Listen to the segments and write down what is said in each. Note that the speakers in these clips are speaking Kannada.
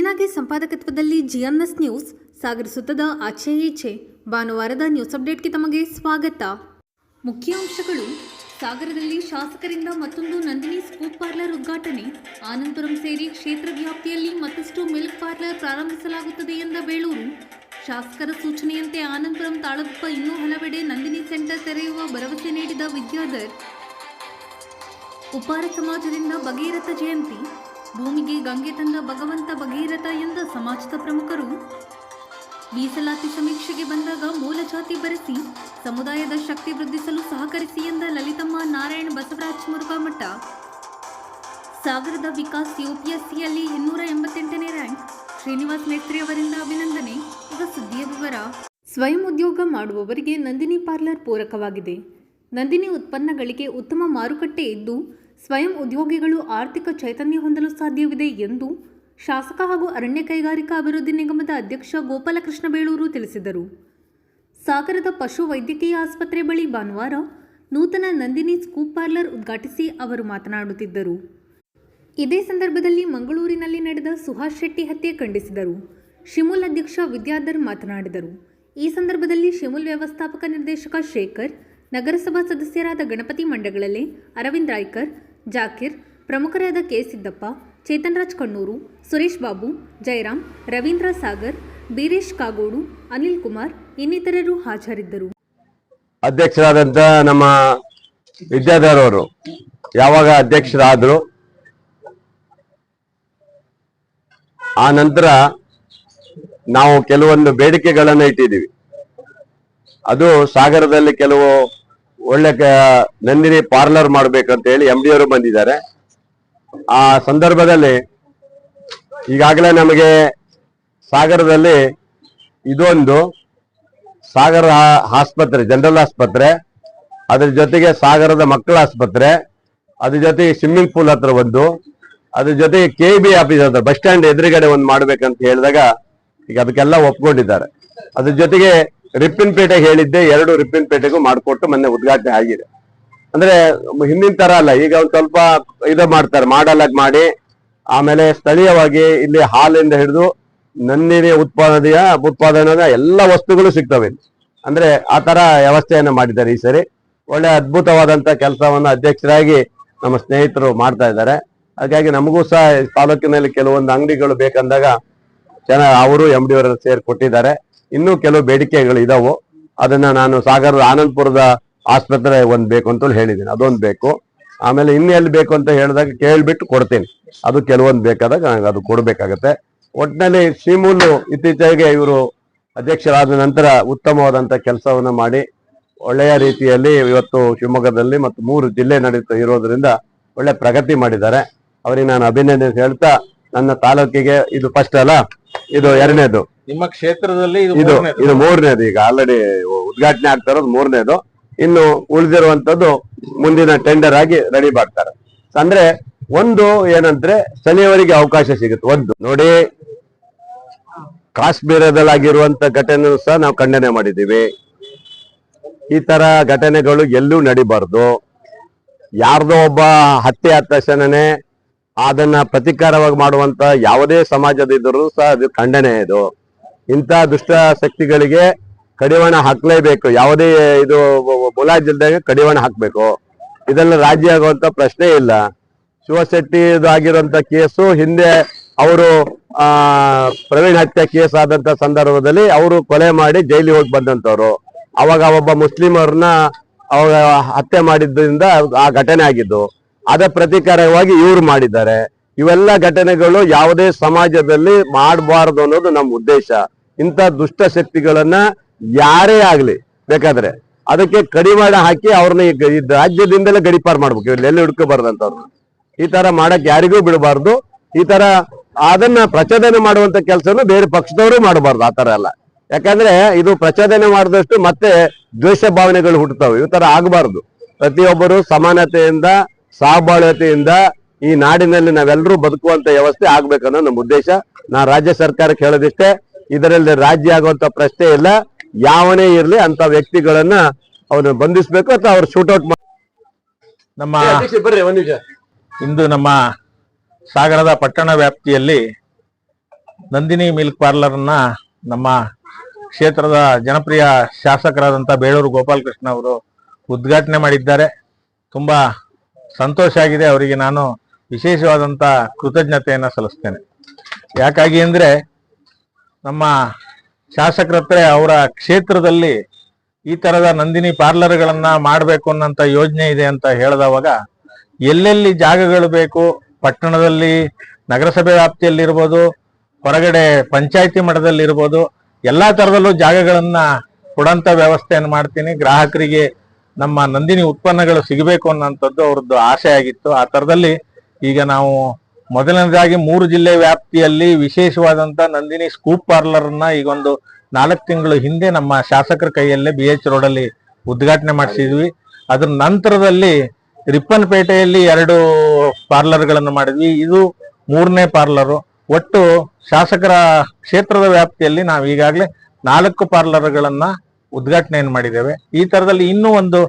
ಜೀನಾಗೆ ಸಂಪಾದಕತ್ವದಲ್ಲಿ ಜಿಎನ್ಎಸ್ ನ್ಯೂಸ್ ಸಾಗರಿಸುತ್ತದೆ ಆಚೆ ಈಚೆ. ಭಾನುವಾರದ ನ್ಯೂಸ್ ಅಪ್ಡೇಟ್ಗೆ ತಮಗೆ ಸ್ವಾಗತ. ಮುಖ್ಯಾಂಶಗಳು: ಸಾಗರದಲ್ಲಿ ಶಾಸಕರಿಂದ ಮತ್ತೊಂದು ನಂದಿನಿ ಸ್ಕೂಪ್ ಪಾರ್ಲರ್ ಉದ್ಘಾಟನೆ. ಆನಂದಪುರಂ ಸೇರಿ ಕ್ಷೇತ್ರ ವ್ಯಾಪ್ತಿಯಲ್ಲಿ ಮತ್ತಷ್ಟು ಮಿಲ್ಕ್ ಪಾರ್ಲರ್ ಪ್ರಾರಂಭಿಸಲಾಗುತ್ತದೆ ಎಂದ ಬೇಳೂರು. ಶಾಸಕರ ಸೂಚನೆಯಂತೆ ಆನಂದಪುರಂ, ತಾಳಗುಪ್ಪ ಇನ್ನೂ ಹಲವೆಡೆ ನಂದಿನಿ ಸೆಂಟರ್ ತೆರೆಯುವ ಭರವಸೆ ನೀಡಿದ ವಿದ್ಯಾಧರ್. ಉಪ್ಪಾರ ಸಮಾಜದಿಂದ ಭಗೀರಥ ಜಯಂತಿ. ಭೂಮಿಗೆ ಗಂಗೆ ತಂದ ಭಗವಂತ ಭಗೀರಥ ಎಂದ ಸಮಾಜದ ಪ್ರಮುಖರು. ಮೀಸಲಾತಿ ಸಮೀಕ್ಷೆಗೆ ಬಂದಾಗ ಮೂಲ ಜಾತಿ ಬರೆಸಿ ಸಮುದಾಯದ ಶಕ್ತಿ ವೃದ್ಧಿಸಲು ಸಹಕರಿಸಿ ಎಂದ ಲಲಿತಮ್ಮ ನಾರಾಯಣ ಬಸವರಾಜ್ ಮುರುಘಾಮಠ. ಸಾಗರದ ವಿಕಾಸ್ ಯುಪಿಎಸ್ಸಿಯಲ್ಲಿ 288ನೇ ರ್ಯಾಂಕ್. ಶ್ರೀನಿವಾಸ್ ಮೇತ್ರಿ ಅವರಿಂದ ಅಭಿನಂದನೆ. ಈಗ ಸುದ್ದಿಯ ವಿವರ. ಸ್ವಯಂ ಉದ್ಯೋಗ ಮಾಡುವವರಿಗೆ ನಂದಿನಿ ಪಾರ್ಲರ್ ಪೂರಕವಾಗಿದೆ. ನಂದಿನಿ ಉತ್ಪನ್ನಗಳಿಗೆ ಉತ್ತಮ ಮಾರುಕಟ್ಟೆ ಇದ್ದು ಸ್ವಯಂ ಉದ್ಯೋಗಿಗಳು ಆರ್ಥಿಕ ಚೈತನ್ಯ ಹೊಂದಲು ಸಾಧ್ಯವಿದೆ ಎಂದು ಶಾಸಕ ಹಾಗೂ ಅರಣ್ಯ ಕೈಗಾರಿಕಾ ಅಭಿವೃದ್ಧಿ ನಿಗಮದ ಅಧ್ಯಕ್ಷ ಗೋಪಾಲಕೃಷ್ಣ ಬೇಳೂರು ತಿಳಿಸಿದರು. ಸಾಗರದ ಪಶು ವೈದ್ಯಕೀಯ ಆಸ್ಪತ್ರೆ ಬಳಿ ಭಾನುವಾರ ನೂತನ ನಂದಿನಿ ಸ್ಕೂಪ್ ಪಾರ್ಲರ್ ಉದ್ಘಾಟಿಸಿ ಅವರು ಮಾತನಾಡುತ್ತಿದ್ದರು. ಇದೇ ಸಂದರ್ಭದಲ್ಲಿ ಮಂಗಳೂರಿನಲ್ಲಿ ನಡೆದ ಸುಹಾಸ್ ಶೆಟ್ಟಿ ಹತ್ಯೆ ಖಂಡಿಸಿದರು. ಶಿಮುಲ್ ಅಧ್ಯಕ್ಷ ವಿದ್ಯಾಧರ್ ಮಾತನಾಡಿದರು. ಈ ಸಂದರ್ಭದಲ್ಲಿ ಶಿಮುಲ್ ವ್ಯವಸ್ಥಾಪಕ ನಿರ್ದೇಶಕ ಶೇಖರ್, ನಗರಸಭಾ ಸದಸ್ಯರಾದ ಗಣಪತಿ ಮಂಡಗಳಲೆ, ಅರವಿಂದ್ ರಾಯ್ಕರ್, ಜಾಕಿರ್, ಪ್ರಮುಖರಾದ ಕೆ ಸಿದ್ದಪ್ಪ, ಚೇತನ್ ರಾಜ್ ಕಣ್ಣೂರು, ಸುರೇಶ್ ಬಾಬು, ಜಯರಾಮ್, ರವೀಂದ್ರ ಸಾಗರ್, ಬೀರೇಶ್ ಕಾಗೋಡು, ಅನಿಲ್ ಕುಮಾರ್ ಇನ್ನಿತರರು ಹಾಜರಿದ್ದರು. ಅಧ್ಯಕ್ಷರಾದಂಥ ನಮ್ಮ ವಿದ್ಯಾಧರ್ ಅವರು ಯಾವಾಗ ಅಧ್ಯಕ್ಷರಾದರು ಆ ನಂತರ ನಾವು ಕೆಲವೊಂದು ಬೇಡಿಕೆಗಳನ್ನು ಇಟ್ಟಿದ್ದೀವಿ. ಅದು ಸಾಗರದಲ್ಲಿ ಕೆಲವು ಒಳ್ಳೆ ನಂದಿನಿ ಪಾರ್ಲರ್ ಮಾಡ್ಬೇಕಂತ ಹೇಳಿ MD ಅವರು ಬಂದಿದ್ದಾರೆ. ಆ ಸಂದರ್ಭದಲ್ಲಿ ಈಗಾಗಲೇ ನಮಗೆ ಸಾಗರದಲ್ಲಿ ಇದೊಂದು ಸಾಗರ ಆಸ್ಪತ್ರೆ, ಜನರಲ್ ಆಸ್ಪತ್ರೆ, ಅದ್ರ ಜೊತೆಗೆ ಸಾಗರದ ಮಕ್ಕಳ ಆಸ್ಪತ್ರೆ, ಅದ್ರ ಜೊತೆಗೆ ಸ್ವಿಮ್ಮಿಂಗ್ ಪೂಲ್ ಹತ್ರ ಒಂದು, ಅದ್ರ ಜೊತೆಗೆ KB ಆಫೀಸ್ ಹತ್ರ ಬಸ್ ಸ್ಟ್ಯಾಂಡ್ ಎದುರುಗಡೆ ಒಂದು ಮಾಡ್ಬೇಕಂತ ಹೇಳಿದಾಗ ಈಗ ಅದಕ್ಕೆಲ್ಲ ಒಪ್ಕೊಂಡಿದ್ದಾರೆ. ಅದ್ರ ಜೊತೆಗೆ ರಿಪ್ಪನ್ಪೇಟೆಗೆ ಹೇಳಿದ್ದೆ, 2 ರಿಪ್ಪನ್ಪೇಟೆಗೂ ಮಾಡಿಕೊಟ್ಟು ಮೊನ್ನೆ ಉದ್ಘಾಟನೆ ಆಗಿದೆ. ಅಂದ್ರೆ ಹಿಂದಿನ ತರ ಅಲ್ಲ, ಈಗ ಒಂದು ಸ್ವಲ್ಪ ಇದು ಮಾಡ್ತಾರೆ, ಮಾಡಲ್ ಆಗಿ ಮಾಡಿ, ಆಮೇಲೆ ಸ್ಥಳೀಯವಾಗಿ ಇಲ್ಲಿ ಹಾಲಿಂದ ಹಿಡಿದು ನಂದಿನಿ ಉತ್ಪಾದನೆಯ ಎಲ್ಲ ವಸ್ತುಗಳು ಸಿಗ್ತವೆ. ಅಂದ್ರೆ ಆ ತರ ವ್ಯವಸ್ಥೆಯನ್ನ ಮಾಡಿದ್ದಾರೆ. ಈ ಸರಿ ಒಳ್ಳೆ ಅದ್ಭುತವಾದಂತ ಕೆಲಸವನ್ನು ಅಧ್ಯಕ್ಷರಾಗಿ ನಮ್ಮ ಸ್ನೇಹಿತರು ಮಾಡ್ತಾ ಇದ್ದಾರೆ. ಹಾಗಾಗಿ ನಮಗೂ ಸಹ ತಾಲೂಕಿನಲ್ಲಿ ಕೆಲವೊಂದು ಅಂಗಡಿಗಳು ಬೇಕಂದಾಗ ಅವರು MD ಅವರ ಸೇರಿ ಕೊಟ್ಟಿದ್ದಾರೆ. ಇನ್ನೂ ಕೆಲವು ಬೇಡಿಕೆಗಳು ಇದಾವು. ಅದನ್ನ ನಾನು ಸಾಗರದ ಆನಂದಪುರದ ಆಸ್ಪತ್ರೆ ಒಂದ್ ಬೇಕು ಅಂತ ಹೇಳಿದ್ದೀನಿ, ಅದೊಂದು ಬೇಕು. ಆಮೇಲೆ ಇನ್ನೆಲ್ಲಿ ಬೇಕು ಅಂತ ಹೇಳಿದಾಗ ಕೇಳ್ಬಿಟ್ಟು ಕೊಡ್ತೀನಿ. ಅದು ಕೆಲವೊಂದು ಬೇಕಾದಾಗ ನನಗೆ ಅದು ಕೊಡ್ಬೇಕಾಗತ್ತೆ. ಒಟ್ಟಿನಲ್ಲಿ ಶ್ರೀಮೂಲು ಇತ್ತೀಚೆಗೆ ಇವರು ಅಧ್ಯಕ್ಷರಾದ ನಂತರ ಉತ್ತಮವಾದಂತ ಕೆಲಸವನ್ನ ಮಾಡಿ ಒಳ್ಳೆಯ ರೀತಿಯಲ್ಲಿ ಇವತ್ತು ಶಿವಮೊಗ್ಗದಲ್ಲಿ ಮತ್ತು 3 ಜಿಲ್ಲೆ ನಡೀತಾ ಇರೋದ್ರಿಂದ ಒಳ್ಳೆ ಪ್ರಗತಿ ಮಾಡಿದ್ದಾರೆ. ಅವರಿಗೆ ನಾನು ಅಭಿನಂದನೆ ಹೇಳ್ತಾ, ನನ್ನ ತಾಲೂಕಿಗೆ ಇದು ಫಸ್ಟ್ ಅಲ್ಲ, ಇದು 2ನೇದು. ನಿಮ್ಮ ಕ್ಷೇತ್ರದಲ್ಲಿ ಇದು 3ನೇದು. ಈಗ ಆಲ್ರೆಡಿ ಉದ್ಘಾಟನೆ ಆಗ್ತಾ ಇರೋದು 3ನೇದು. ಇನ್ನು ಉಳಿದಿರುವಂತದ್ದು ಮುಂದಿನ ಟೆಂಡರ್ ಆಗಿ ರೆಡಿ ಮಾಡ್ತಾರೆ. ಅಂದ್ರೆ ಒಂದು ಏನಂದ್ರೆ ಸ್ಥಳೀಯವರಿಗೆ ಅವಕಾಶ ಸಿಗುತ್ತೆ. ಒಂದು ನೋಡಿ, ಕಾಶ್ಮೀರದಲ್ಲಾಗಿರುವಂತ ಘಟನೆ ಸಹ ನಾವು ಖಂಡನೆ ಮಾಡಿದ್ದೀವಿ. ಈ ತರ ಘಟನೆಗಳು ಎಲ್ಲೂ ನಡಿಬಾರ್ದು. ಯಾರ್ದೋ ಒಬ್ಬ ಹತ್ಯೆ ಆದ ತಕ್ಷಣನೇ ಅದನ್ನ ಪ್ರತಿಕಾರವಾಗಿ ಮಾಡುವಂತ ಯಾವುದೇ ಸಮಾಜದಿದ್ದರೂ ಸಹ ಅದು ಖಂಡನೆ. ಇದು ಇಂಥ ದುಷ್ಟ ಶಕ್ತಿಗಳಿಗೆ ಕಡಿವಾಣ ಹಾಕ್ಲೇಬೇಕು. ಯಾವುದೇ ಇದು ಮುಲಾಜಿಲ್ದಾಗ ಕಡಿವಾಣ ಹಾಕ್ಬೇಕು. ಇದೆಲ್ಲ ರಾಜಿ ಆಗುವಂತ ಪ್ರಶ್ನೆ ಇಲ್ಲ. ಶಿವಶೆಟ್ಟಿ ಆಗಿರುವಂತ ಕೇಸು ಹಿಂದೆ ಅವರು ಪ್ರವೀಣ್ ಹತ್ಯೆ ಕೇಸ್ ಆದಂತ ಸಂದರ್ಭದಲ್ಲಿ ಅವರು ಕೊಲೆ ಮಾಡಿ ಜೈಲಿಗೆ ಹೋಗಿ ಬಂದಂತವ್ರು. ಅವಾಗ ಒಬ್ಬ ಮುಸ್ಲಿಮರನ್ನ ಅವಾಗ ಹತ್ಯೆ ಮಾಡಿದ್ದರಿಂದ ಆ ಘಟನೆ ಆಗಿದ್ದು. ಅದ ಪ್ರತೀಕಾರವಾಗಿ ಇವ್ರು ಮಾಡಿದ್ದಾರೆ. ಇವೆಲ್ಲ ಘಟನೆಗಳು ಯಾವುದೇ ಸಮಾಜದಲ್ಲಿ ಮಾಡಬಾರದು ಅನ್ನೋದು ನಮ್ಮ ಉದ್ದೇಶ. ಇಂಥ ದುಷ್ಟ ಶಕ್ತಿಗಳನ್ನ ಯಾರೇ ಆಗ್ಲಿ ಬೇಕಾದ್ರೆ ಅದಕ್ಕೆ ಕಡಿವಾಣ ಹಾಕಿ ಅವ್ರನ್ನ ಈ ರಾಜ್ಯದಿಂದಲೇ ಗಡಿಪಾರು ಮಾಡ್ಬೇಕು. ಇಲ್ಲೆಲ್ಲಿ ಹುಡ್ಕೋಬಾರ್ದಂತವ್ರು ಈ ತರ ಮಾಡಕ್ ಯಾರಿಗೂ ಬಿಡಬಾರ್ದು. ಈ ತರ ಅದನ್ನ ಪ್ರಚೋದನೆ ಮಾಡುವಂತ ಕೆಲಸನ ಬೇರೆ ಪಕ್ಷದವರು ಮಾಡಬಾರ್ದು. ಆ ತರ ಎಲ್ಲ, ಯಾಕಂದ್ರೆ ಇದು ಪ್ರಚೋದನೆ ಮಾಡಿದಷ್ಟು ಮತ್ತೆ ದ್ವೇಷ ಭಾವನೆಗಳು ಹುಟ್ಟುತ್ತವೆ. ಈ ತರ ಆಗಬಾರ್ದು. ಪ್ರತಿಯೊಬ್ಬರು ಸಮಾನತೆಯಿಂದ, ಸಹಬಾಳ್ವತೆಯಿಂದ ಈ ನಾಡಿನಲ್ಲಿ ನಾವೆಲ್ಲರೂ ಬದುಕುವಂತ ವ್ಯವಸ್ಥೆ ಆಗ್ಬೇಕನ್ನೋ ನಮ್ಮ ಉದ್ದೇಶ. ನಾ ರಾಜ್ಯ ಸರ್ಕಾರಕ್ಕೆ ಹೇಳೋದಿಷ್ಟೇ, ಇದರಲ್ಲಿ ರಾಜ್ಯ ಆಗುವಂತ ಪ್ರಶ್ನೆ ಇಲ್ಲ. ಯಾವನೇ ಇರ್ಲಿ ಅಂತ ವ್ಯಕ್ತಿಗಳನ್ನ ಅವನು ಬಂಧಿಸಬೇಕು ಅಥವಾ ಅವ್ರು ಶೂಟೌಟ್ ಮಾಡಿ. ಇಂದು ನಮ್ಮ ಸಾಗರದ ಪಟ್ಟಣ ವ್ಯಾಪ್ತಿಯಲ್ಲಿ ನಂದಿನಿ ಮಿಲ್ಕ್ ಪಾರ್ಲರ್ನ ನಮ್ಮ ಕ್ಷೇತ್ರದ ಜನಪ್ರಿಯ ಶಾಸಕರಾದಂಥ ಬೇಳೂರು ಗೋಪಾಲಕೃಷ್ಣ ಅವರು ಉದ್ಘಾಟನೆ ಮಾಡಿದ್ದಾರೆ. ತುಂಬಾ ಸಂತೋಷ ಆಗಿದೆ. ಅವರಿಗೆ ನಾನು ವಿಶೇಷವಾದಂಥ ಕೃತಜ್ಞತೆಯನ್ನು ಸಲ್ಲಿಸ್ತೇನೆ. ಯಾಕಾಗಿ ಅಂದರೆ ನಮ್ಮ ಶಾಸಕರ ಹತ್ರ ಅವರ ಕ್ಷೇತ್ರದಲ್ಲಿ ಈ ತರದ ನಂದಿನಿ ಪಾರ್ಲರ್ಗಳನ್ನ ಮಾಡಬೇಕು ಅನ್ನೋಂಥ ಯೋಜನೆ ಇದೆ ಅಂತ ಹೇಳಿದವಾಗ ಎಲ್ಲೆಲ್ಲಿ ಜಾಗಗಳು ಬೇಕು, ಪಟ್ಟಣದಲ್ಲಿ ನಗರಸಭೆ ವ್ಯಾಪ್ತಿಯಲ್ಲಿ ಇರ್ಬೋದು, ಹೊರಗಡೆ ಪಂಚಾಯತಿ ಮಟ್ಟದಲ್ಲಿ ಇರ್ಬೋದು, ಎಲ್ಲಾ ತರದಲ್ಲೂ ಜಾಗಗಳನ್ನ ಕೊಡಂತ ವ್ಯವಸ್ಥೆಯನ್ನು ಮಾಡ್ತೀನಿ. ಗ್ರಾಹಕರಿಗೆ ನಮ್ಮ ನಂದಿನಿ ಉತ್ಪನ್ನಗಳು ಸಿಗಬೇಕು ಅನ್ನೋಂಥದ್ದು ಅವ್ರದ್ದು ಆಸೆ ಆಗಿತ್ತು. ಆ ತರದಲ್ಲಿ ಈಗ ನಾವು ಮೊದಲನೇದಾಗಿ 3 ಜಿಲ್ಲೆ ವ್ಯಾಪ್ತಿಯಲ್ಲಿ ವಿಶೇಷವಾದಂತ ನಂದಿನಿ ಸ್ಕೂಪ್ ಪಾರ್ಲರ್ನ ಈಗ ಒಂದು 4 ತಿಂಗಳು ಹಿಂದೆ ನಮ್ಮ ಶಾಸಕರ ಕೈಯಲ್ಲೇ BH ರೋಡಲ್ಲಿ ಉದ್ಘಾಟನೆ ಮಾಡಿಸಿದ್ವಿ. ಅದ್ರ ನಂತರದಲ್ಲಿ ರಿಪ್ಪನ್ಪೇಟೆಯಲ್ಲಿ 2 ಪಾರ್ಲರ್ಗಳನ್ನು ಮಾಡಿದ್ವಿ. ಇದು 3ನೇ ಪಾರ್ಲರು. ಒಟ್ಟು ಶಾಸಕರ ಕ್ಷೇತ್ರದ ವ್ಯಾಪ್ತಿಯಲ್ಲಿ ನಾವು ಈಗಾಗಲೇ 4 ಪಾರ್ಲರ್ಗಳನ್ನ ಉದ್ಘಾಟನೆಯನ್ನು ಮಾಡಿದ್ದೇವೆ. ಈ ತರದಲ್ಲಿ ಇನ್ನೂ ಒಂದು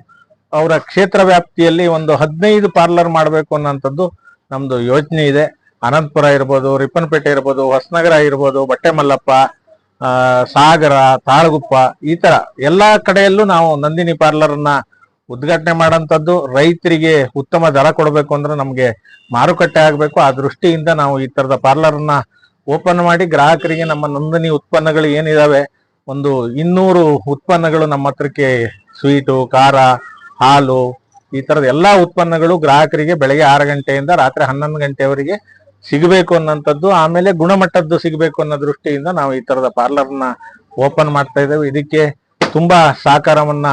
ಅವರ ಕ್ಷೇತ್ರ ವ್ಯಾಪ್ತಿಯಲ್ಲಿ ಒಂದು 15 ಪಾರ್ಲರ್ ಮಾಡಬೇಕು ಅನ್ನೋಂಥದ್ದು ನಮ್ದು ಯೋಚನೆ ಇದೆ. ಅನಂತಪುರ ಇರ್ಬೋದು, ರಿಪ್ಪನ್ಪೇಟೆ ಇರ್ಬೋದು, ಹೊಸನಗರ ಇರ್ಬೋದು, ಬಟ್ಟೆಮಲ್ಲಪ್ಪ, ಸಾಗರ, ತಾಳಗುಪ್ಪ, ಈ ತರ ಎಲ್ಲಾ ಕಡೆಯಲ್ಲೂ ನಾವು ನಂದಿನಿ ಪಾರ್ಲರ್ನ ಉದ್ಘಾಟನೆ ಮಾಡೋಂಥದ್ದು. ರೈತರಿಗೆ ಉತ್ತಮ ದರ ಕೊಡಬೇಕು ಅಂದ್ರೆ ನಮ್ಗೆ ಮಾರುಕಟ್ಟೆ ಆಗ್ಬೇಕು. ಆ ದೃಷ್ಟಿಯಿಂದ ನಾವು ಈ ತರದ ಪಾರ್ಲರ್ನ ಓಪನ್ ಮಾಡಿ ಗ್ರಾಹಕರಿಗೆ ನಮ್ಮ ನಂದಿನಿ ಉತ್ಪನ್ನಗಳು ಏನಿದಾವೆ ಒಂದು 200 ಉತ್ಪನ್ನಗಳು ನಮ್ಮ ಹತ್ರಕ್ಕೆ ಸ್ವೀಟು, ಖಾರ, ಹಾಲು, ಈ ತರದ ಎಲ್ಲಾ ಉತ್ಪನ್ನಗಳು ಗ್ರಾಹಕರಿಗೆ ಬೆಳಗ್ಗೆ 6 ಗಂಟೆಯಿಂದ ರಾತ್ರಿ 11 ಗಂಟೆವರೆಗೆ ಸಿಗಬೇಕು ಅನ್ನೋಂಥದ್ದು, ಆಮೇಲೆ ಗುಣಮಟ್ಟದ್ದು ಸಿಗಬೇಕು ಅನ್ನೋ ದೃಷ್ಟಿಯಿಂದ ನಾವು ಈ ತರದ ಪಾರ್ಲರ್ನ ಓಪನ್ ಮಾಡ್ತಾ ಇದ್ದೇವೆ. ಇದಕ್ಕೆ ತುಂಬಾ ಸಹಕಾರವನ್ನ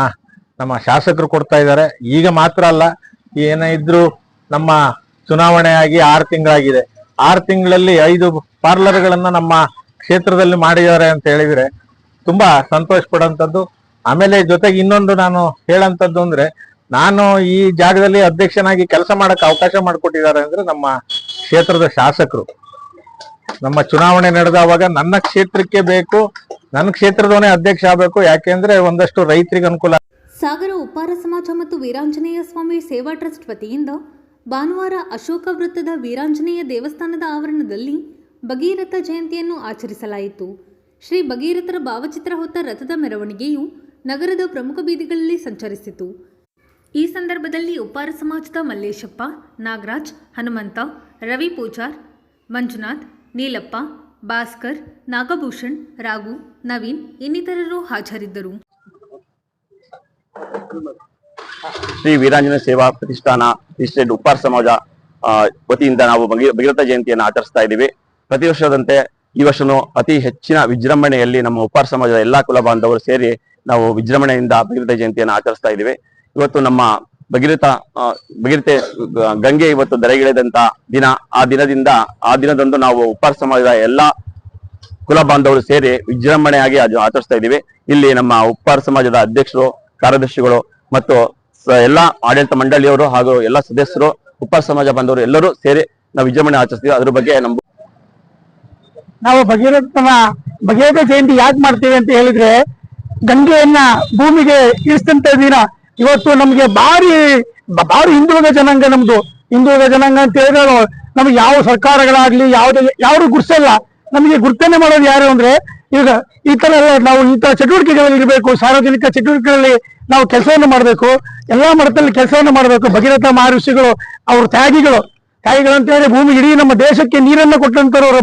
ನಮ್ಮ ಶಾಸಕರು ಕೊಡ್ತಾ ಇದ್ದಾರೆ. ಈಗ ಮಾತ್ರ ಅಲ್ಲ, ಏನೇ ಇದ್ರು ನಮ್ಮ ಚುನಾವಣೆ ಆಗಿ 6 ತಿಂಗಳಾಗಿದೆ. 6 ತಿಂಗಳಲ್ಲಿ 5 ಪಾರ್ಲರ್ಗಳನ್ನ ನಮ್ಮ ಕ್ಷೇತ್ರದಲ್ಲಿ ಮಾಡಿದ್ದಾರೆ ಅಂತ ಹೇಳಿದ್ರೆ ತುಂಬಾ ಸಂತೋಷ ಪಡುವಂಥದ್ದು. ಆಮೇಲೆ ಜೊತೆಗೆ ಇನ್ನೊಂದು ನಾನು ಹೇಳಂತದ್ದು ಅಂದ್ರೆ, ನಾನು ಈ ಜಾಗದಲ್ಲಿ ಅಧ್ಯಕ್ಷನಾಗಿ ಕೆಲಸ ಮಾಡಕ್ ಅವಕಾಶ ಮಾಡಿಕೊಟ್ಟಿದ್ದಾರೆ ಅಂದ್ರೆ ನಮ್ಮ ಕ್ಷೇತ್ರದ ಶಾಸಕರು. ನಮ್ಮ ಚುನಾವಣೆ ನಡೆದವಾಗ ನನ್ನ ಕ್ಷೇತ್ರಕ್ಕೆ ಬೇಕು, ನನ್ನ ಕ್ಷೇತ್ರದವನೇ ಅಧ್ಯಕ್ಷ ಆಗಬೇಕು. ಯಾಕೆಂದ್ರೆ ಒಂದಷ್ಟು ರೈತರಿಗೆ ಅನುಕೂಲ. ಸಾಗರ ಉಪ್ಪಾರ ಸಮಾಜ ಮತ್ತು ವೀರಾಂಜನೇಯ ಸ್ವಾಮಿ ಸೇವಾ ಟ್ರಸ್ಟ್ ವತಿಯಿಂದ ಭಾನುವಾರ ಅಶೋಕ ವೃತ್ತದ ವೀರಾಂಜನೇಯ ದೇವಸ್ಥಾನದ ಆವರಣದಲ್ಲಿ ಭಗೀರಥ ಜಯಂತಿಯನ್ನು ಆಚರಿಸಲಾಯಿತು. ಶ್ರೀ ಭಗೀರಥರ ಭಾವಚಿತ್ರ ಹೊತ್ತ ರಥದ ಮೆರವಣಿಗೆಯು ನಗರದ ಪ್ರಮುಖ ಬೀದಿಗಳಲ್ಲಿ ಸಂಚರಿಸಿತು. ಈ ಸಂದರ್ಭದಲ್ಲಿ ಉಪ್ಪಾರ ಸಮಾಜದ ಮಲ್ಲೇಶಪ್ಪ, ನಾಗರಾಜ್, ಹನುಮಂತ, ರವಿ ಪೂಜಾರ್, ಮಂಜುನಾಥ್, ನೀಲಪ್ಪ, ಭಾಸ್ಕರ್, ನಾಗಭೂಷಣ್, ರಾಘು, ನವೀನ್ ಇನ್ನಿತರರು ಹಾಜರಿದ್ದರು. ಶ್ರೀ ವೀರಾಂಜನೇಯ ಸೇವಾ ಪ್ರತಿಷ್ಠಾನ ಇಸ್ಟೇಟ್ ಉಪ್ಪಾರ ಸಮಾಜ ವತಿಯಿಂದ ನಾವು ಭಗೀರಥ ಜಯಂತಿಯನ್ನು ಆಚರಿಸ್ತಾ ಇದ್ದೀವಿ. ಪ್ರತಿ ವರ್ಷದಂತೆ ಈ ವರ್ಷನೂ ಅತಿ ಹೆಚ್ಚಿನ ವಿಜೃಂಭಣೆಯಲ್ಲಿ ನಮ್ಮ ಉಪ್ಪಾರ ಸಮಾಜದ ಎಲ್ಲಾ ಕುಲ ಬಾಂಧವರು ಸೇರಿ ನಾವು ವಿಜೃಂಭಣೆಯಿಂದ ಭಗೀರಥ ಜಯಂತಿಯನ್ನು ಆಚರಿಸ್ತಾ ಇದ್ದೀವಿ. ಇವತ್ತು ನಮ್ಮ ಭಗೀರಥೆ ಗಂಗೆ ಇವತ್ತು ಧರೆಗಿಳಿದಂತ ದಿನ. ಆ ದಿನದಂದು ನಾವು ಉಪ್ಪಾರ ಸಮಾಜದ ಎಲ್ಲಾ ಕುಲ ಬಾಂಧವರು ಸೇರಿ ವಿಜೃಂಭಣೆಯಾಗಿ ಆಚರಿಸ್ತಾ ಇದ್ದೀವಿ. ಇಲ್ಲಿ ನಮ್ಮ ಉಪ್ಪಾರ ಸಮಾಜದ ಅಧ್ಯಕ್ಷರು, ಕಾರ್ಯದರ್ಶಿಗಳು ಮತ್ತು ಎಲ್ಲಾ ಆಡಳಿತ ಮಂಡಳಿಯವರು ಹಾಗೂ ಎಲ್ಲಾ ಸದಸ್ಯರು, ಉಪ್ಪಾರ ಸಮಾಜ ಬಾಂಧವರು ಎಲ್ಲರೂ ಸೇರಿ ನಾವು ವಿಜೃಂಭಣೆ ಆಚರಿಸ್ತೀವಿ. ಅದ್ರ ಬಗ್ಗೆ ನಾವು ಭಗೀರಥ ಜಯಂತಿ ಯಾಕೆ ಮಾಡ್ತೀವಿ ಅಂತ ಹೇಳಿದ್ರೆ, ಗಂಗೆಯನ್ನ ಭೂಮಿಗೆ ಇಳಿಸಿದಂತ ದಿನ ಇವತ್ತು ನಮ್ಗೆ ಭಾರಿ ಹಿಂದುಳಿದ ಜನಾಂಗ. ನಮ್ದು ಹಿಂದುಳಿದ ಜನಾಂಗ ಅಂತ ಹೇಳಿದ್ರೆ ನಮ್ಗೆ ಯಾವ ಸರ್ಕಾರಗಳಾಗ್ಲಿ ಯಾವ್ದು ಗುರ್ಸಲ್ಲ. ನಮಗೆ ಗುರ್ತನೆ ಮಾಡೋದು ಯಾರು ಅಂದ್ರೆ, ಈಗ ಈ ತರ ನಾವು ಈ ತರ ಚಟುವಟಿಕೆಗಳಲ್ಲಿ ಇರಬೇಕು. ಸಾರ್ವಜನಿಕ ಚಟುವಟಿಕೆಗಳಲ್ಲಿ ನಾವು ಕೆಲಸವನ್ನು ಮಾಡಬೇಕು. ಎಲ್ಲಾ ಮಟ್ಟದಲ್ಲಿ ಕೆಲಸವನ್ನು ಮಾಡಬೇಕು. ಭಗೀರಥ ಮಹರ್ಷಿಗಳು ಅವ್ರ ತ್ಯಾಗಿಗಳು ಅಂತ ಹೇಳಿ ಭೂಮಿ ಇಡೀ ನಮ್ಮ ದೇಶಕ್ಕೆ ನೀರನ್ನ ಕೊಟ್ಟಂತರು ಅವರು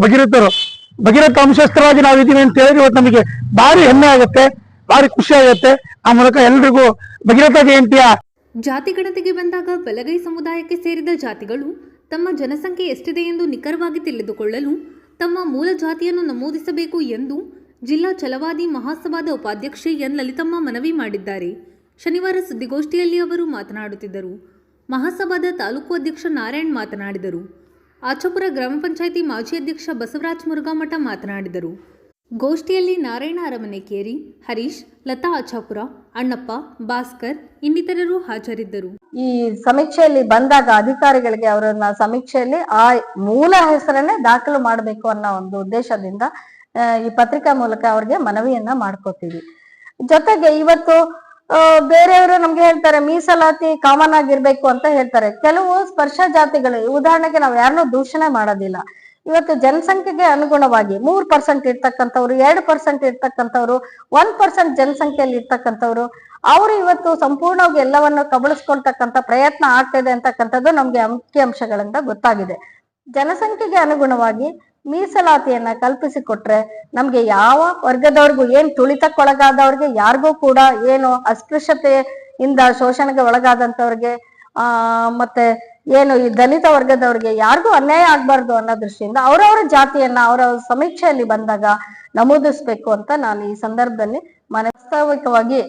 ಭಗೀರಥ ಅಂಶಸ್ಥರಾಗಿ ನಾವು ಇದೀವಿ ಅಂತ ಹೇಳಿದ್ರೆ ಇವತ್ತು ನಮಗೆ ಭಾರಿ ಹೆಮ್ಮೆ ಆಗುತ್ತೆ, ಭಾರಿ ಖುಷಿ ಆಗುತ್ತೆ. ಆ ಮೂಲಕ ಎಲ್ರಿಗೂ ಭಗೀರಥ ಜಯಂತಿಯ ಜಾತಿ ಗಣತಿಗೆ ಬಂದಾಗ ಬಲಗೈ ಸಮುದಾಯಕ್ಕೆ ಸೇರಿದ ಜಾತಿಗಳು ತಮ್ಮ ಜನಸಂಖ್ಯೆ ಎಷ್ಟಿದೆ ಎಂದು ನಿಖರವಾಗಿ ತಿಳಿದುಕೊಳ್ಳಲು ತಮ್ಮ ಮೂಲ ಜಾತಿಯನ್ನು ನಮೂದಿಸಬೇಕು ಎಂದು ಜಿಲ್ಲಾ ಛಲವಾದಿ ಮಹಾಸಭಾದ ಉಪಾಧ್ಯಕ್ಷೆ ಎನ್ ಲಲಿತಮ್ಮ ಮನವಿ ಮಾಡಿದ್ದಾರೆ. ಶನಿವಾರ ಸುದ್ದಿಗೋಷ್ಠಿಯಲ್ಲಿ ಅವರು ಮಾತನಾಡುತ್ತಿದ್ದರು. ಮಹಾಸಭಾದ ತಾಲೂಕು ಅಧ್ಯಕ್ಷ ನಾರಾಯಣ್ ಮಾತನಾಡಿದರು. ಆಚಾಪುರ ಗ್ರಾಮ ಪಂಚಾಯಿತಿ ಮಾಜಿ ಅಧ್ಯಕ್ಷ ಬಸವರಾಜ್ ಮುರುಘಾಮಠ ಮಾತನಾಡಿದರು. ಗೋಷ್ಠಿಯಲ್ಲಿ ನಾರಾಯಣ ಅರಮನೆಕೇರಿ, ಹರೀಶ್, ಲತಾ ಆಚಾಪುರ, ಅಣ್ಣಪ್ಪ, ಭಾಸ್ಕರ್ ಇನ್ನಿತರರು ಹಾಜರಿದ್ದರು. ಈ ಸಮೀಕ್ಷೆಯಲ್ಲಿ ಬಂದಾಗ ಅಧಿಕಾರಿಗಳಿಗೆ ಅವರನ್ನ ಸಮೀಕ್ಷೆಯಲ್ಲಿ ಆ ಮೂಲ ಹೆಸರನ್ನೇ ದಾಖಲು ಮಾಡಬೇಕು ಅನ್ನೋ ಒಂದು ಉದ್ದೇಶದಿಂದ ಈ ಪತ್ರಿಕಾ ಮೂಲಕ ಅವ್ರಿಗೆ ಮನವಿಯನ್ನ ಮಾಡ್ಕೋತೀವಿ. ಜೊತೆಗೆ ಇವತ್ತು ಬೇರೆಯವರು ನಮ್ಗೆ ಹೇಳ್ತಾರೆ ಮೀಸಲಾತಿ ಕಾಮನ್ ಆಗಿರ್ಬೇಕು ಅಂತ ಹೇಳ್ತಾರೆ. ಕೆಲವು ಸ್ಪರ್ಶ ಜಾತಿಗಳು, ಉದಾಹರಣೆಗೆ ನಾವು ಯಾರನ್ನೂ ದೂಷಣೆ ಮಾಡೋದಿಲ್ಲ. ಇವತ್ತು ಜನಸಂಖ್ಯೆಗೆ ಅನುಗುಣವಾಗಿ 3% ಇರ್ತಕ್ಕಂಥವ್ರು, 2% ಇರ್ತಕ್ಕಂಥವ್ರು, 1% ಜನಸಂಖ್ಯೆಯಲ್ಲಿ ಇರ್ತಕ್ಕಂಥವ್ರು, ಅವರು ಇವತ್ತು ಸಂಪೂರ್ಣವಾಗಿ ಎಲ್ಲವನ್ನು ಕಬಳಿಸ್ಕೊಳ್ತಕ್ಕಂಥ ಪ್ರಯತ್ನ ಆಗ್ತಿದೆ ಅಂತಕ್ಕಂಥದ್ದು ನಮ್ಗೆ ಅಂಕಿಅಂಶಗಳಿಂದ ಗೊತ್ತಾಗಿದೆ. ಜನಸಂಖ್ಯೆಗೆ ಅನುಗುಣವಾಗಿ ಮೀಸಲಾತಿಯನ್ನ ಕಲ್ಪಿಸಿಕೊಟ್ರೆ ನಮ್ಗೆ ಯಾವ ವರ್ಗದವ್ರಿಗೂ, ಏನ್ ತುಳಿತಕ್ಕೊಳಗಾದವ್ರಿಗೆ ಯಾರಿಗೂ ಕೂಡ, ಏನು ಅಸ್ಪೃಶ್ಯತೆಯಿಂದ ಶೋಷಣೆಗೆ ಒಳಗಾದಂಥವ್ರಿಗೆ ಮತ್ತೆ ಏನು ಈ ದಲಿತ ವರ್ಗದವ್ರಿಗೆ ಯಾರಿಗೂ ಅನ್ಯಾಯ ಆಗ್ಬಾರ್ದು ಅನ್ನೋ ದೃಷ್ಟಿಯಿಂದ ಅವರವರ ಜಾತಿಯನ್ನ ಅವರವರ ಸಮೀಕ್ಷೆಯಲ್ಲಿ ಬಂದಾಗ ನಮೂದಿಸ್ಬೇಕು ಅಂತ ನಾನು ಈ ಸಂದರ್ಭದಲ್ಲಿ ವಾಸ್ತವಿಕವಾಗಿ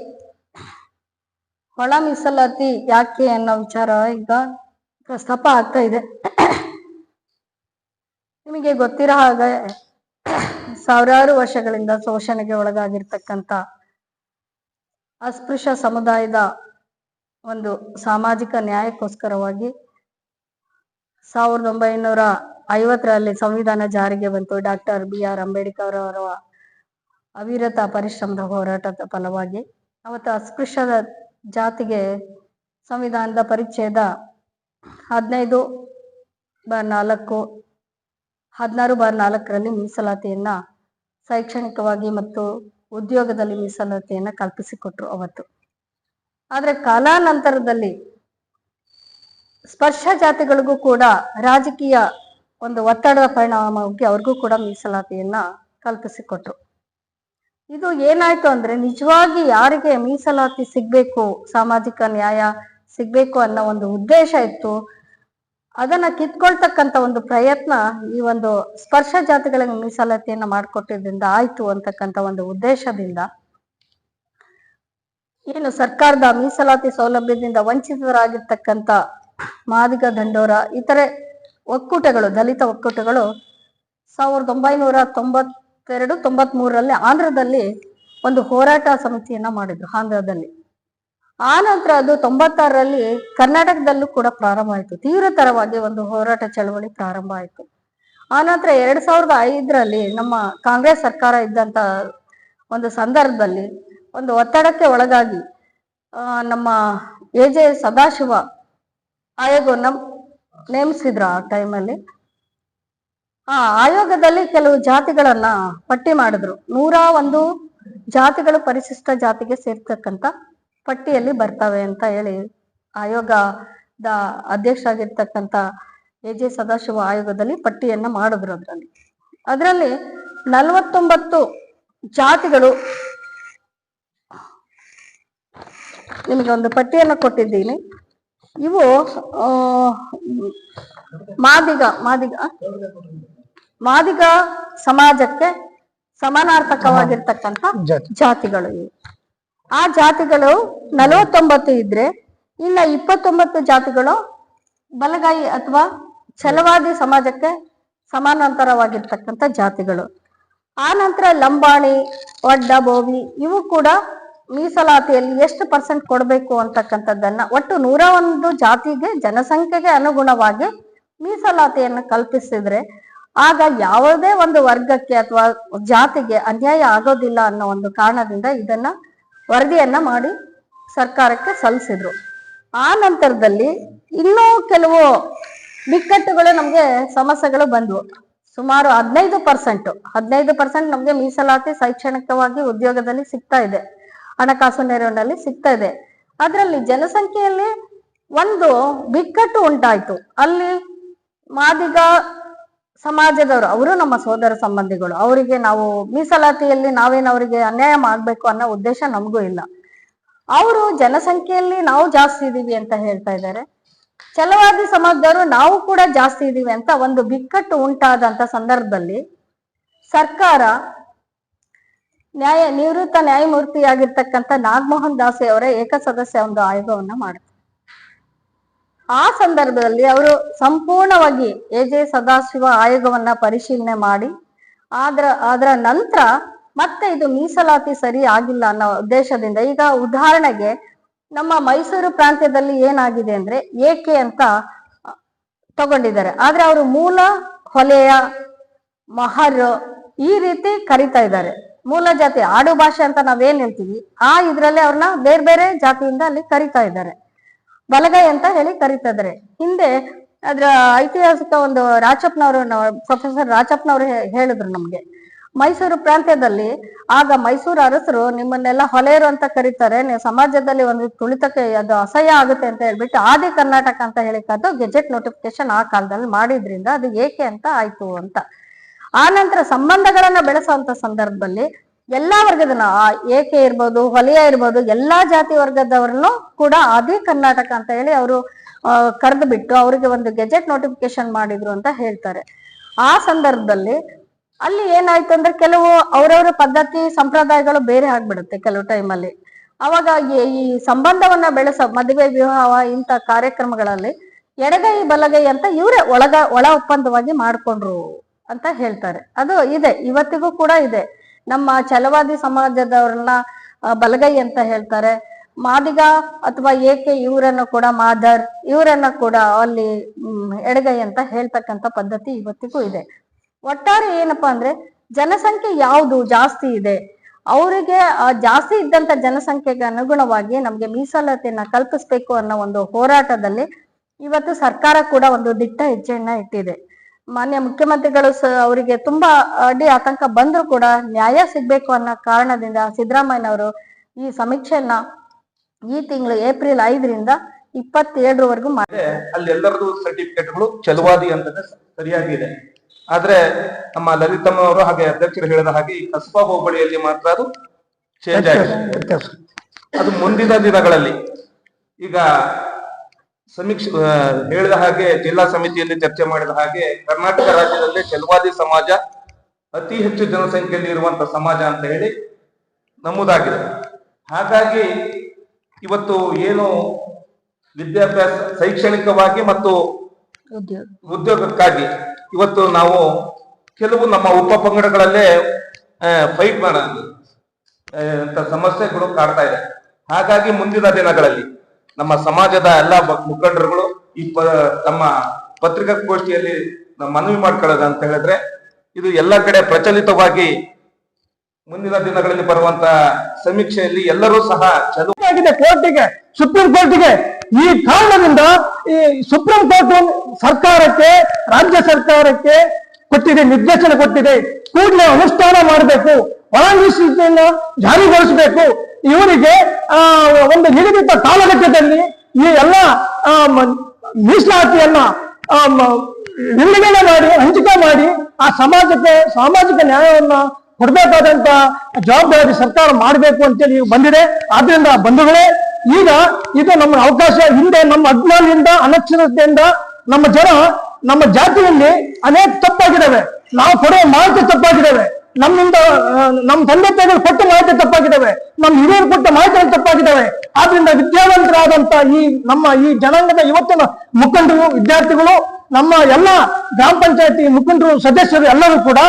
ಒಳ ಮೀಸಲಾತಿ ಯಾಕೆ ಅನ್ನೋ ವಿಚಾರ ಈಗ ಪ್ರಸ್ತಾಪ ಆಗ್ತಾ ಇದೆ. ನಿಮಗೆ ಗೊತ್ತಿರೋ ಹಾಗೆ ಸಾವಿರಾರು ವರ್ಷಗಳಿಂದ ಶೋಷಣೆಗೆ ಒಳಗಾಗಿರ್ತಕ್ಕಂಥ ಅಸ್ಪೃಶ್ಯ ಸಮುದಾಯದ ಒಂದು ಸಾಮಾಜಿಕ ನ್ಯಾಯಕ್ಕೋಸ್ಕರವಾಗಿ 1950ರಲ್ಲಿ ಸಂವಿಧಾನ ಜಾರಿಗೆ ಬಂತು. ಡಾಕ್ಟರ್ BR ಅಂಬೇಡ್ಕರ್ ಅವರ ಅವಿರತ ಪರಿಶ್ರಮದ ಹೋರಾಟದ ಫಲವಾಗಿ ಅವತ್ತು ಅಸ್ಪೃಶ್ಯದ ಜಾತಿಗೆ ಸಂವಿಧಾನದ ಪರಿಚ್ಛೇದ 15/4 16/4ರಲ್ಲಿ ಮೀಸಲಾತಿಯನ್ನ ಶೈಕ್ಷಣಿಕವಾಗಿ ಮತ್ತು ಉದ್ಯೋಗದಲ್ಲಿ ಮೀಸಲಾತಿಯನ್ನ ಕಲ್ಪಿಸಿಕೊಟ್ರು ಅವತ್ತು. ಆದ್ರೆ ಕಾಲಾನಂತರದಲ್ಲಿ ಸ್ಪರ್ಶ ಜಾತಿಗಳಿಗೂ ಕೂಡ ರಾಜಕೀಯ ಒಂದು ಒತ್ತಡದ ಪರಿಣಾಮವಾಗಿ ಅವ್ರಿಗೂ ಕೂಡ ಮೀಸಲಾತಿಯನ್ನ ಕಲ್ಪಿಸಿಕೊಟ್ರು. ಇದು ಏನಾಯ್ತು ಅಂದ್ರೆ ನಿಜವಾಗಿ ಯಾರಿಗೆ ಮೀಸಲಾತಿ ಸಿಗ್ಬೇಕು, ಸಾಮಾಜಿಕ ನ್ಯಾಯ ಸಿಗ್ಬೇಕು ಅನ್ನೋ ಒಂದು ಉದ್ದೇಶ ಇತ್ತು, ಅದನ್ನ ಕಿತ್ಕೊಳ್ತಕ್ಕಂಥ ಒಂದು ಪ್ರಯತ್ನ ಈ ಒಂದು ಸ್ಪರ್ಶ ಜಾತಿಗಳಿಗೆ ಮೀಸಲಾತಿಯನ್ನ ಮಾಡಿಕೊಟ್ಟಿದ್ರಿಂದ ಆಯ್ತು ಅಂತಕ್ಕಂಥ ಒಂದು ಉದ್ದೇಶದಿಂದ ಏನು ಸರ್ಕಾರದ ಮೀಸಲಾತಿ ಸೌಲಭ್ಯದಿಂದ ವಂಚಿತರಾಗಿರ್ತಕ್ಕಂಥ ಮಾದಿಗ, ದಂಡೋರ, ಇತರೆ ಒಕ್ಕೂಟಗಳು, ದಲಿತ ಒಕ್ಕೂಟಗಳು 1992-93ರಲ್ಲಿ ಆಂಧ್ರದಲ್ಲಿ ಒಂದು ಹೋರಾಟ ಸಮಿತಿಯನ್ನ ಮಾಡಿದ್ರು ಆಂಧ್ರದಲ್ಲಿ. ಆ ನಂತರ ಅದು 96ರಲ್ಲಿ ಕರ್ನಾಟಕದಲ್ಲೂ ಕೂಡ ಪ್ರಾರಂಭ ಆಯಿತು. ತೀವ್ರತರವಾಗಿ ಒಂದು ಹೋರಾಟ ಚಳವಳಿ ಪ್ರಾರಂಭ ಆಯಿತು. ಆ ನಂತರ 2005ರಲ್ಲಿ ನಮ್ಮ ಕಾಂಗ್ರೆಸ್ ಸರ್ಕಾರ ಇದ್ದಂತ ಒಂದು ಸಂದರ್ಭದಲ್ಲಿ ಒಂದು ಒತ್ತಡಕ್ಕೆ ಒಳಗಾಗಿ ನಮ್ಮ AJ ಸದಾಶಿವ ಆಯೋಗವನ್ನ ನೇಮಿಸಿದ್ರು. ಆ ಟೈಮಲ್ಲಿ ಆ ಆಯೋಗದಲ್ಲಿ ಕೆಲವು ಜಾತಿಗಳನ್ನ ಪಟ್ಟಿ ಮಾಡಿದ್ರು. 101 ಜಾತಿಗಳು ಪರಿಶಿಷ್ಟ ಜಾತಿಗೆ ಸೇರ್ತಕ್ಕಂಥ ಪಟ್ಟಿಯಲ್ಲಿ ಬರ್ತವೆ ಅಂತ ಹೇಳಿ ಆಯೋಗದ ಅಧ್ಯಕ್ಷರಾಗಿರ್ತಕ್ಕಂಥ AJ ಸದಾಶಿವ ಆಯೋಗದಲ್ಲಿ ಪಟ್ಟಿಯನ್ನ ಮಾಡಿದ್ರು. ಅದರಲ್ಲಿ 49 ಜಾತಿಗಳು, ನಿಮಗೆ ಒಂದು ಪಟ್ಟಿಯನ್ನು ಕೊಟ್ಟಿದ್ದೀನಿ. ಇವು ಮಾದಿಗ ಸಮಾಜಕ್ಕೆ ಸಮಾನಾರ್ಥಕವಾಗಿರ್ತಕ್ಕಂಥ ಜಾತಿಗಳು ಇವು. ಆ ಜಾತಿಗಳು 49 ಇದ್ರೆ ಇನ್ನ 29 ಜಾತಿಗಳು ಬಲಗೈ ಅಥವಾ ಛಲವಾದಿ ಸಮಾಜಕ್ಕೆ ಸಮಾನಾಂತರವಾಗಿರ್ತಕ್ಕಂಥ ಜಾತಿಗಳು. ಆ ನಂತರ ಲಂಬಾಣಿ, ಒಡ್ಡ, ಬೋವಿ ಇವು ಕೂಡ ಮೀಸಲಾತಿಯಲ್ಲಿ ಎಷ್ಟು % ಕೊಡಬೇಕು ಅಂತಕ್ಕಂಥದ್ದನ್ನ ಒಟ್ಟು 101 ಜಾತಿಗೆ ಜನಸಂಖ್ಯೆಗೆ ಅನುಗುಣವಾಗಿ ಮೀಸಲಾತಿಯನ್ನು ಕಲ್ಪಿಸಿದ್ರೆ ಆಗ ಯಾವುದೇ ಒಂದು ವರ್ಗಕ್ಕೆ ಅಥವಾ ಜಾತಿಗೆ ಅನ್ಯಾಯ ಆಗೋದಿಲ್ಲ ಅನ್ನೋ ಒಂದು ಕಾರಣದಿಂದ ಇದನ್ನ ವರದಿಯನ್ನ ಮಾಡಿ ಸರ್ಕಾರಕ್ಕೆ ಸಲ್ಲಿಸಿದ್ರು. ಆ ನಂತರದಲ್ಲಿ ಇನ್ನೂ ಕೆಲವು ಬಿಕ್ಕಟ್ಟುಗಳು ನಮ್ಗೆ ಸಮಸ್ಯೆಗಳು ಬಂದ್ವು. ಸುಮಾರು 15% ನಮ್ಗೆ ಮೀಸಲಾತಿ ಶೈಕ್ಷಣಿಕವಾಗಿ ಉದ್ಯೋಗದಲ್ಲಿ ಸಿಗ್ತಾ ಇದೆ, ಹಣಕಾಸು ನೆರವಿನಲ್ಲಿ ಸಿಗ್ತಾ ಇದೆ. ಅದರಲ್ಲಿ ಜನಸಂಖ್ಯೆಯಲ್ಲಿ ಒಂದು ಬಿಕ್ಕಟ್ಟು ಉಂಟಾಯ್ತು. ಅಲ್ಲಿ ಮಾದಿಗ ಸಮಾಜದವರು, ಅವರು ನಮ್ಮ ಸೋದರ ಸಂಬಂಧಿಗಳು, ಅವರಿಗೆ ನಾವು ಮೀಸಲಾತಿಯಲ್ಲಿ ನಾವೇನು ಅವರಿಗೆ ಅನ್ಯಾಯ ಮಾಡ್ಬೇಕು ಅನ್ನೋ ಉದ್ದೇಶ ನಮಗೂ ಇಲ್ಲ. ಅವರು ಜನಸಂಖ್ಯೆಯಲ್ಲಿ ನಾವು ಜಾಸ್ತಿ ಇದೀವಿ ಅಂತ ಹೇಳ್ತಾ ಇದ್ದಾರೆ. ಛಲವಾದಿ ಸಮಾಜದವರು ನಾವು ಕೂಡ ಜಾಸ್ತಿ ಇದೀವಿ ಅಂತ ಒಂದು ಬಿಕ್ಕಟ್ಟು ಉಂಟಾದಂತ ಸಂದರ್ಭದಲ್ಲಿ ಸರ್ಕಾರ ನಿವೃತ್ತ ನ್ಯಾಯಮೂರ್ತಿಯಾಗಿರ್ತಕ್ಕಂಥ ನಾಗಮೋಹನ್ ದಾಸ್ ಅವರ ಏಕಸದಸ್ಯ ಒಂದು ಆಯೋಗವನ್ನ ಮಾಡಿದ್ರು. ಆ ಸಂದರ್ಭದಲ್ಲಿ ಅವರು ಸಂಪೂರ್ಣವಾಗಿ AJ ಸದಾಶಿವ ಆಯೋಗವನ್ನ ಪರಿಶೀಲನೆ ಮಾಡಿ ಅದರ ನಂತರ ಮತ್ತೆ ಇದು ಮೀಸಲಾತಿ ಸರಿ ಆಗಿಲ್ಲ ಅನ್ನೋ ಉದ್ದೇಶದಿಂದ ಈಗ ಉದಾಹರಣೆಗೆ ನಮ್ಮ ಮೈಸೂರು ಪ್ರಾಂತ್ಯದಲ್ಲಿ ಏನಾಗಿದೆ ಅಂದ್ರೆ AK ಅಂತ ತಗೊಂಡಿದ್ದಾರೆ. ಆದ್ರೆ ಅವರು ಮೂಲ ಹೊಲೆಯ, ಮಹರ್ ಈ ರೀತಿ ಕರಿತಾ ಇದ್ದಾರೆ. ಮೂಲ ಜಾತಿ ಆಡು ಭಾಷೆ ಅಂತ ನಾವೇನ್ ಹೇಳ್ತೀವಿ ಆ ಇದ್ರಲ್ಲಿ ಅವ್ರನ್ನ ಬೇರೆ ಬೇರೆ ಜಾತಿಯಿಂದ ಅಲ್ಲಿ ಕರಿತಾ ಇದ್ದಾರೆ. ಬಲಗೈ ಅಂತ ಹೇಳಿ ಕರಿತಾ ಇದ್ದಾರೆ. ಹಿಂದೆ ಅದ್ರ ಐತಿಹಾಸಿಕ ಒಂದು ರಾಚಪ್ಪನವರು, ಪ್ರೊಫೆಸರ್ ರಾಚಪ್ಪನವರು ಹೇಳಿದ್ರು ನಮ್ಗೆ, ಮೈಸೂರು ಪ್ರಾಂತ್ಯದಲ್ಲಿ ಆಗ ಮೈಸೂರು ಅರಸರು ನಿಮ್ಮನ್ನೆಲ್ಲ ಹೊಲೆಯರು ಅಂತ ಕರೀತಾರೆ, ನೀವು ಸಮಾಜದಲ್ಲಿ ಒಂದು ತುಳಿತಕ್ಕೆ ಅದು ಅಸಹ್ಯ ಆಗುತ್ತೆ ಅಂತ ಹೇಳ್ಬಿಟ್ಟು ಆದಿ ಕರ್ನಾಟಕ ಅಂತ ಹೇಳಿಕದ್ದು ಗೆಜೆಟ್ ನೋಟಿಫಿಕೇಶನ್ ಆ ಕಾಲದಲ್ಲಿ ಮಾಡಿದ್ರಿಂದ ಅದು ಏಕೆ ಅಂತ ಆಯ್ತು ಅಂತ. ಆ ನಂತರ ಸಂಬಂಧಗಳನ್ನ ಬೆಳೆಸುವಂತ ಸಂದರ್ಭದಲ್ಲಿ ಎಲ್ಲಾ ವರ್ಗದ ಏಕೆ ಇರ್ಬೋದು, ಹೊಲೆಯ ಇರ್ಬೋದು, ಎಲ್ಲಾ ಜಾತಿ ವರ್ಗದವ್ರನ್ನು ಕೂಡ ಆದಿ ಕರ್ನಾಟಕ ಅಂತ ಹೇಳಿ ಅವರು ಕರೆದು ಬಿಟ್ಟು ಅವರಿಗೆ ಒಂದು ಗೆಜೆಟ್ ನೋಟಿಫಿಕೇಶನ್ ಮಾಡಿದ್ರು ಅಂತ ಹೇಳ್ತಾರೆ. ಆ ಸಂದರ್ಭದಲ್ಲಿ ಅಲ್ಲಿ ಏನಾಯ್ತು ಅಂದ್ರೆ ಕೆಲವು ಅವರವರ ಪದ್ಧತಿ ಸಂಪ್ರದಾಯಗಳು ಬೇರೆ ಆಗ್ಬಿಡುತ್ತೆ ಕೆಲವು ಟೈಮಲ್ಲಿ. ಅವಾಗ ಈ ಸಂಬಂಧವನ್ನ ಮದುವೆ ವಿವಾಹ ಇಂಥ ಕಾರ್ಯಕ್ರಮಗಳಲ್ಲಿ ಎಡಗೈ ಬಲಗೈ ಅಂತ ಇವರೇ ಒಳ ಒಪ್ಪಂದವಾಗಿ ಮಾಡ್ಕೊಂಡ್ರು ಅಂತ ಹೇಳ್ತಾರೆ. ಅದು ಇದೆ, ಇವತ್ತಿಗೂ ಕೂಡ ಇದೆ. ನಮ್ಮ ಛಲವಾದಿ ಸಮಾಜದವ್ರನ್ನ ಬಲಗೈ ಅಂತ ಹೇಳ್ತಾರೆ, ಮಾದಿಗ ಅಥವಾ ಏಕೆ ಇವರನ್ನು ಕೂಡ ಮಾದರ್ ಇವರನ್ನ ಕೂಡ ಅಲ್ಲಿ ಎಡಗೈ ಅಂತ ಹೇಳ್ತಕ್ಕಂಥ ಪದ್ಧತಿ ಇವತ್ತಿಗೂ ಇದೆ. ಒಟ್ಟಾರೆ ಏನಪ್ಪಾ ಅಂದ್ರೆ ಜನಸಂಖ್ಯೆ ಯಾವುದು ಜಾಸ್ತಿ ಇದೆ ಅವರಿಗೆ ಜಾಸ್ತಿ ಇದ್ದಂತ ಜನಸಂಖ್ಯೆಗೆ ಅನುಗುಣವಾಗಿ ನಮ್ಗೆ ಮೀಸಲಾತಿಯನ್ನ ಕಲ್ಪಿಸ್ಬೇಕು ಅನ್ನೋ ಒಂದು ಹೋರಾಟದಲ್ಲಿ ಇವತ್ತು ಸರ್ಕಾರ ಕೂಡ ಒಂದು ದಿಟ್ಟ ಹೆಜ್ಜೆಯನ್ನ ಇಟ್ಟಿದೆ. ಮಾನ್ಯ ಮುಖ್ಯಮಂತ್ರಿಗಳು ಅವರಿಗೆ ತುಂಬಾ ಅಡ್ಡಿ ಆತಂಕ ಬಂದ್ರು ಕೂಡ ನ್ಯಾಯ ಸಿಗ್ಬೇಕು ಅನ್ನೋ ಕಾರಣದಿಂದ ಸಿದ್ದರಾಮಯ್ಯನವರು ಈ ಸಮೀಕ್ಷೆಯನ್ನ ಈ ತಿಂಗಳು ಏಪ್ರಿಲ್ 5ರಿಂದ 27ರವರೆಗೂ ಮಾಡಿ ಅಲ್ಲಿ ಎಲ್ಲರದು ಸರ್ಟಿಫಿಕೇಟ್ಗಳು ಛಲವಾದಿ ಅಂತಾನೆ ಸರಿಯಾಗಿದೆ. ಆದ್ರೆ ನಮ್ಮ ಲಲಿತಮ್ಮ ಅವರು ಹಾಗೆ ಅಧ್ಯಕ್ಷರು ಹೇಳಿದ ಹಾಗೆ ಈ ಕಸ್ಬಾ ಹೋಬಳಿಯಲ್ಲಿ ಮಾತ್ರ ಅದು ಚೇಂಜ್ ಆಗಿದೆ. ಅದು ಮುಂದಿನ ದಿನಗಳಲ್ಲಿ ಈಗ ಸಮೀಕ್ಷೆ ಹೇಳಿದ ಹಾಗೆ ಜಿಲ್ಲಾ ಸಮಿತಿಯಲ್ಲಿ ಚರ್ಚೆ ಮಾಡಿದ ಹಾಗೆ ಕರ್ನಾಟಕ ರಾಜ್ಯದಲ್ಲಿ ಛಲವಾದಿ ಸಮಾಜ ಅತಿ ಹೆಚ್ಚು ಜನಸಂಖ್ಯೆಯಲ್ಲಿ ಇರುವಂತ ಸಮಾಜ ಅಂತ ಹೇಳಿ ನಮೂದಾಗಿದೆ. ಹಾಗಾಗಿ ಇವತ್ತು ಏನು ವಿದ್ಯಾಭ್ಯಾಸ ಶೈಕ್ಷಣಿಕವಾಗಿ ಮತ್ತು ಉದ್ಯೋಗಕ್ಕಾಗಿ ಇವತ್ತು ನಾವು ಕೆಲವು ನಮ್ಮ ಉಪ ಪಂಗಡಗಳಲ್ಲೇ ಫೈಟ್ ಮಾಡೋದು ಅಂತ ಸಮಸ್ಯೆಗಳು ಕಾಡ್ತಾ ಇದೆ. ಹಾಗಾಗಿ ಮುಂದಿನ ದಿನಗಳಲ್ಲಿ ನಮ್ಮ ಸಮಾಜದ ಎಲ್ಲ ಮುಖಂಡರುಗಳು ಈ ತಮ್ಮ ಪತ್ರಿಕಾಗೋಷ್ಠಿಯಲ್ಲಿ ಮನವಿ ಮಾಡ್ಕೊಳ್ಳೋದು ಅಂತ ಹೇಳಿದ್ರೆ ಇದು ಎಲ್ಲ ಕಡೆ ಪ್ರಚಲಿತವಾಗಿ ಮುಂದಿನ ದಿನಗಳಲ್ಲಿ ಬರುವಂತ ಸಮೀಕ್ಷೆಯಲ್ಲಿ ಎಲ್ಲರೂ ಸಹ ಕೋರ್ಟಿಗೆ, ಸುಪ್ರೀಂ ಕೋರ್ಟಿಗೆ ಈ ಕಾರಣದಿಂದ ಈ ಸುಪ್ರೀಂ ಕೋರ್ಟ್ ಸರ್ಕಾರಕ್ಕೆ, ರಾಜ್ಯ ಸರ್ಕಾರಕ್ಕೆ ಕೊಟ್ಟಿದೆ, ನಿರ್ದೇಶನ ಕೊಟ್ಟಿದೆ, ಕೂಡಲೇ ಅನುಷ್ಠಾನ ಮಾಡಬೇಕು, ಒಳ ಮೀಸಲಾತಿಯನ್ನು ಜಾರಿಗೊಳಿಸಬೇಕು. ಇವರಿಗೆ ಒಂದು ನಿಗದಿತ ಕಾಲಘಟ್ಟದಲ್ಲಿ ಈ ಎಲ್ಲ ಮೀಸಲಾತಿಯನ್ನ ವಿಂಗಡಣೆ ಮಾಡಿ ಹಂಚಿಕೆ ಮಾಡಿ ಆ ಸಮಾಜಕ್ಕೆ ಸಾಮಾಜಿಕ ನ್ಯಾಯವನ್ನ ಕೊಡಬೇಕಾದಂತ ಜವಾಬ್ದಾರಿ ಸರ್ಕಾರ ಮಾಡಬೇಕು ಅಂತೇಳಿ ಬಂದಿದೆ. ಆದ್ರಿಂದ ಬಂಧುಗಳೇ, ಈಗ ಇದು ನಮ್ಮ ಅವಕಾಶ. ಹಿಂದೆ ನಮ್ಮ ಅಜ್ಞಾನದಿಂದ, ಅನಕ್ಷರತೆಯಿಂದ ನಮ್ಮ ಜನ, ನಮ್ಮ ಜಾತಿಯಲ್ಲಿ ಅನೇಕ ತಪ್ಪಾಗಿದ್ದಾವೆ. ನಾವು ಕೊಡುವ ಮಾಹಿತಿ ತಪ್ಪಾಗಿದ್ದಾವೆ. ನಮ್ಮಿಂದ ನಮ್ಮ ತಂದೆ ತಾಯಿಗಳು ಕೊಟ್ಟ ಮಾಹಿತಿ ತಪ್ಪಾಗಿದ್ದಾವೆ. ನಮ್ಮ ಹಿರಿಯರು ಕೊಟ್ಟ ಮಾಹಿತಿಗಳು ತಪ್ಪಾಗಿದ್ದಾವೆ. ಆದ್ರಿಂದ ವಿದ್ಯಾವಂತರಾದಂತ ನಮ್ಮ ಈ ಜನಾಂಗದ ಇವತ್ತಿನ ಮುಖಂಡರು, ವಿದ್ಯಾರ್ಥಿಗಳು, ನಮ್ಮ ಎಲ್ಲ ಗ್ರಾಮ ಪಂಚಾಯತಿ ಮುಖಂಡರು, ಸದಸ್ಯರು ಎಲ್ಲರೂ ಕೂಡ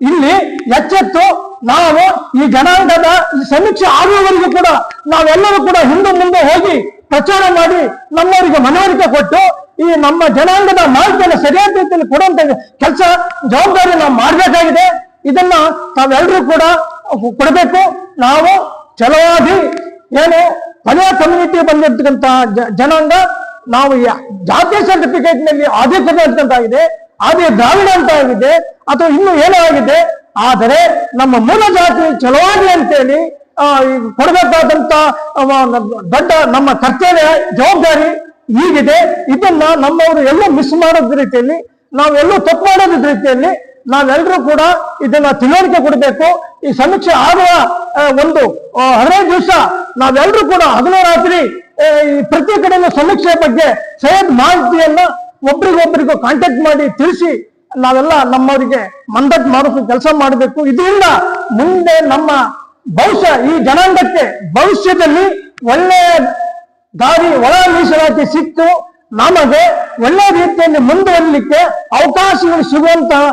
ಇಲ್ಲಿ ಎಚ್ಚೆತ್ತು ನಾವು ಈ ಜನಾಂಗದ ಈ ಸಮೀಕ್ಷೆ ಆಗುವವರೆಗೂ ಕೂಡ ನಾವೆಲ್ಲರೂ ಕೂಡ ಹಿಂದೆ ಮುಂದೆ ಹೋಗಿ ಪ್ರಚಾರ ಮಾಡಿ ನಮ್ಮವರಿಗೆ ಮನವರಿಕೆ ಕೊಟ್ಟು ಈ ನಮ್ಮ ಜನಾಂಗದ ಮಾಹಿತಿಯನ್ನು ಸರಿಯಾದ ರೀತಿಯಲ್ಲಿ ಕೊಡುವಂತ ಕೆಲಸ ಜವಾಬ್ದಾರಿ ನಾವು ಮಾಡಬೇಕಾಗಿದೆ. ಇದನ್ನ ತಾವೆಲ್ಲರೂ ಕೂಡ ಕೊಡಬೇಕು. ನಾವು ಛಲವಾದಿ ಏನು ಪದ ಕಮ್ಯುನಿಟಿ ಬಂದಿರ್ತಕ್ಕಂಥ ಜನಾಂಗ, ನಾವು ಜಾತಿ ಸರ್ಟಿಫಿಕೇಟ್ ನಲ್ಲಿ ಆದಿ ಕರ್ನಾಟಕ ಅಂತ ಆಗಿದೆ, ಆದಿ ದ್ರಾವಿಡ ಅಂತ ಆಗಿದೆ, ಅಥವಾ ಇನ್ನು ಏನೋ ಆಗಿದೆ. ಆದರೆ ನಮ್ಮ ಮೂಲ ಜಾತಿ ಛಲವಾದಿ ಅಂತೇಳಿ ಕೊಡಬೇಕಾದಂತ ದೊಡ್ಡ ನಮ್ಮ ಕರ್ತವ್ಯ, ಜವಾಬ್ದಾರಿ ಹೀಗಿದೆ. ಇದನ್ನ ನಮ್ಮವರು ಎಲ್ಲೂ ಮಿಸ್ ಮಾಡೋದ್ ರೀತಿಯಲ್ಲಿ, ನಾವೆಲ್ಲೂ ತಪ್ಪು ಮಾಡೋದ್ ರೀತಿಯಲ್ಲಿ ನಾವೆಲ್ಲರೂ ಕೂಡ ಇದನ್ನ ತಿಳುವಳಿಕೆ ಕೊಡಬೇಕು. ಈ ಸಮೀಕ್ಷೆ ಆಗುವ ಒಂದು 15 ದಿವಸ ನಾವೆಲ್ಲರೂ ಕೂಡ ಹಗಲು ರಾತ್ರಿ ಪ್ರತಿ ಕಡೆಯಿಂದ ಸಮೀಕ್ಷೆ ಬಗ್ಗೆ ಸರಿಯಾದ ಮಾಹಿತಿಯನ್ನ ಒಬ್ರಿಗೊಬ್ರಿಗೂ ಕಾಂಟ್ಯಾಕ್ಟ್ ಮಾಡಿ ತಿಳಿಸಿ ನಾವೆಲ್ಲ ನಮ್ಮವರಿಗೆ ಮಂದಟ್ ಮಾಡಿಸೋ ಕೆಲಸ ಮಾಡಬೇಕು. ಇದರಿಂದ ಮುಂದೆ ನಮ್ಮ ಬಹುಶಃ ಈ ಜನಾಂಗಕ್ಕೆ ಭವಿಷ್ಯದಲ್ಲಿ ಒಳ್ಳೆಯ ದಾರಿ, ಒಳ ಮೀಸಲಾತಿ ಸಿಕ್ತು ನಮಗೆ ಒಳ್ಳೆ ರೀತಿಯಲ್ಲಿ ಮುಂದುವರಲಿಕ್ಕೆ ಅವಕಾಶಗಳು ಸಿಗುವಂತಹ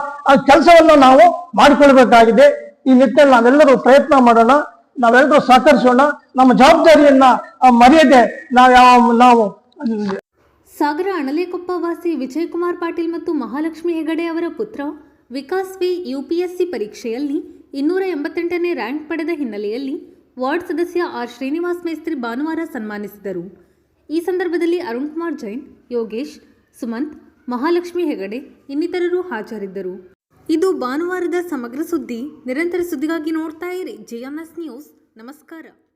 ಕೆಲಸವನ್ನು ನಾವು ಮಾಡಿಕೊಳ್ಬೇಕಾಗಿದೆ. ಈ ನಿಟ್ಟಿನಲ್ಲಿ ನಾವೆಲ್ಲರೂ ಪ್ರಯತ್ನ ಮಾಡೋಣ, ನಾವೆಲ್ಲರೂ ಸಹಕರಿಸೋಣ. ನಮ್ಮ ಜವಾಬ್ದಾರಿಯನ್ನ ಮರೆಯದೆ ನಾವು ಸಾಗರ ಅಣಲೇಕೊಪ್ಪ ವಾಸಿ ವಿಜಯಕುಮಾರ್ ಪಾಟೀಲ್ ಮತ್ತು ಮಹಾಲಕ್ಷ್ಮಿ ಹೆಗಡೆ ಅವರ ಪುತ್ರ ವಿಕಾಸ್ ವಿ UPSC ಪರೀಕ್ಷೆಯಲ್ಲಿ 288ನೇ ರ್ಯಾಂಕ್ ಪಡೆದ ಹಿನ್ನೆಲೆಯಲ್ಲಿ ವಾರ್ಡ್ ಸದಸ್ಯ ಆರ್ ಶ್ರೀನಿವಾಸ್ ಮೇಸ್ತ್ರಿ ಭಾನುವಾರ ಸನ್ಮಾನಿಸಿದರು. ಈ ಸಂದರ್ಭದಲ್ಲಿ ಅರುಣ್ ಕುಮಾರ್ ಜೈನ್, ಯೋಗೇಶ್, ಸುಮಂತ್, ಮಹಾಲಕ್ಷ್ಮಿ ಹೆಗಡೆ ಇನ್ನಿತರರು ಹಾಜರಿದ್ದರು. ಇದು ಭಾನುವಾರದ ಸಮಗ್ರ ಸುದ್ದಿ. ನಿರಂತರ ಸುದ್ದಿಗಾಗಿ ನೋಡ್ತಾ ಇರಿ JMS ನ್ಯೂಸ್. ನಮಸ್ಕಾರ.